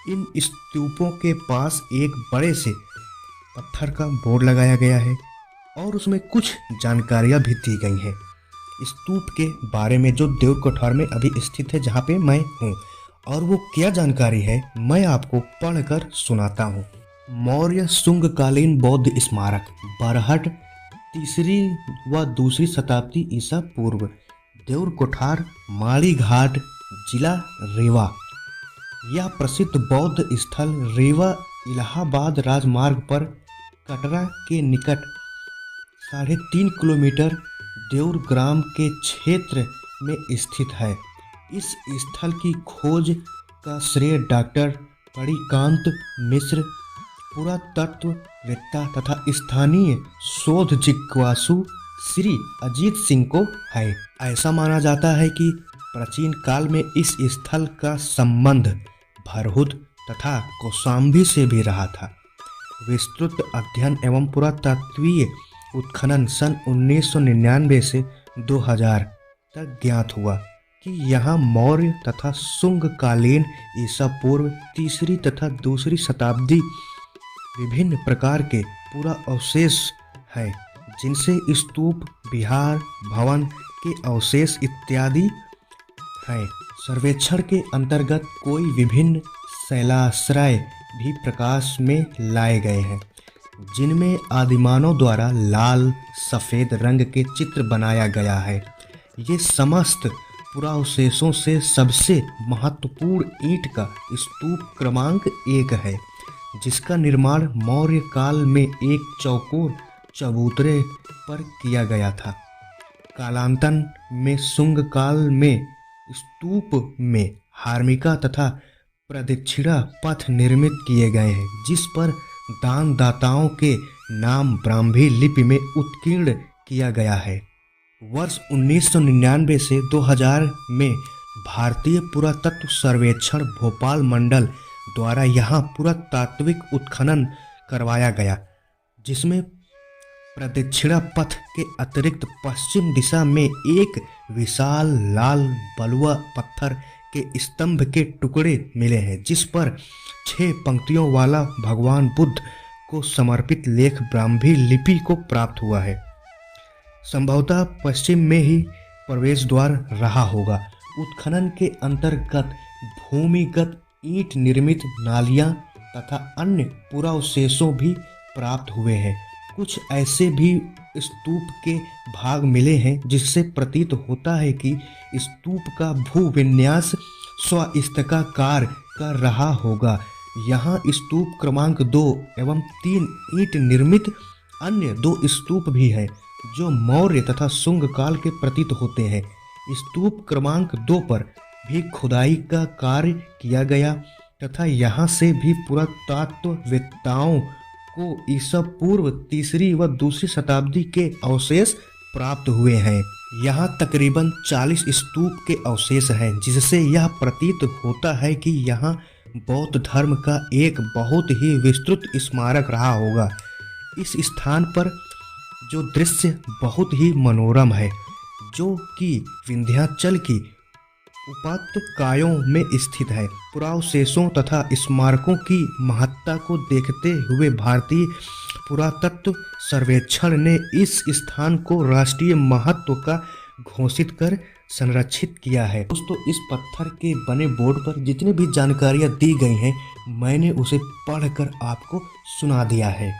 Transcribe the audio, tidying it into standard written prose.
इन स्तूपों के पास एक बड़े से पत्थर का बोर्ड लगाया गया है और उसमें कुछ जानकारियां भी दी गई हैं स्तूप के बारे में जो देव कोठार में अभी स्थित है जहाँ पे मैं हूँ। और वो क्या जानकारी है मैं आपको पढ़कर सुनाता हूँ। मौर्य शुंगकालीन बौद्ध स्मारक बरहट 3री व 2री शताब्दी ईसा पूर्व देउर कोठार माड़ी घाट जिला रीवा। यह प्रसिद्ध बौद्ध स्थल रीवा इलाहाबाद राजमार्ग पर कटरा के निकट 3.5 किलोमीटर देउर ग्राम के क्षेत्र में स्थित है। इस स्थल की खोज का श्रेय डॉक्टर कणिकांत मिश्र पुरातत्ववेत्ता तथा स्थानीय शोध जिज्ञासु श्री अजीत सिंह को है। ऐसा माना जाता है कि प्राचीन काल में इस स्थल का संबंध भरहुत तथा कौशाम्बी से भी रहा था। विस्तृत अध्ययन एवं पुरातत्वीय उत्खनन सन 1999 से 2000 तक ज्ञात हुआ कि यहाँ मौर्य तथा शुंगकालीन ईसा पूर्व 3री तथा 2री शताब्दी विभिन्न प्रकार के पूरा अवशेष है जिनसे स्तूप विहार भवन के अवशेष इत्यादि है। सर्वेक्षण के अंतर्गत कोई विभिन्न शैलाश्रय भी प्रकाश में लाए गए हैं जिनमें आदिमानव द्वारा लाल सफ़ेद रंग के चित्र बनाया गया है। ये समस्त पुरावशेषों से सबसे महत्वपूर्ण ईंट का स्तूप क्रमांक 1 है जिसका निर्माण मौर्य काल में एक चौकोर चबूतरे पर किया गया था। कालांतर में शुंग काल में स्तूप में हार्मिका तथा प्रदक्षिणा पथ निर्मित किए गए हैं जिस पर दान दाताओं के नाम ब्राह्मी लिपि में उत्कीर्ण किया गया है। वर्ष 1999 से 2000 में भारतीय पुरातत्व सर्वेक्षण भोपाल मंडल द्वारा यहाँ पुरातात्विक उत्खनन करवाया गया जिसमें प्रदक्षिणा पथ के अतिरिक्त पश्चिम दिशा में एक विशाल लाल बलुआ पत्थर के स्तंभ के टुकड़े मिले हैं जिस पर 6 पंक्तियों वाला भगवान बुद्ध को समर्पित लेख ब्राह्मी लिपि को प्राप्त हुआ है। संभवतः पश्चिम में ही प्रवेश द्वार रहा होगा। उत्खनन के अंतर्गत भूमिगत ईंट निर्मित नालियां तथा अन्य पुरावशेषों भी प्राप्त हुए हैं। कुछ ऐसे भी स्तूप के भाग मिले हैं जिससे प्रतीत होता है कि स्तूप का भूविन्यास स्वास्थ्यकार कर रहा होगा। यहाँ स्तूप क्रमांक 2 एवं 3 ईंट निर्मित अन्य 2 स्तूप भी हैं जो मौर्य तथा शुंग काल के प्रतीत होते हैं। स्तूप क्रमांक 2 पर भी खुदाई का कार्य किया गया तथा यहाँ से भी पुरातत्ववेत्ताओं को ईसा पूर्व 3री व 2री शताब्दी के अवशेष प्राप्त हुए हैं। यहाँ तकरीबन 40 स्तूप के अवशेष हैं जिससे यह प्रतीत होता है कि यहाँ बौद्ध धर्म का एक बहुत ही विस्तृत स्मारक रहा होगा। इस स्थान पर जो दृश्य बहुत ही मनोरम है जो कि विंध्याचल की उपत्यकाओं में स्थित है। पुरावशेषों तथा स्मारकों की महत्ता को देखते हुए भारतीय पुरातत्व सर्वेक्षण ने इस स्थान को राष्ट्रीय महत्व का घोषित कर संरक्षित किया है। दोस्तों इस पत्थर के बने बोर्ड पर जितनी भी जानकारियां दी गई हैं मैंने उसे पढ़कर आपको सुना दिया है।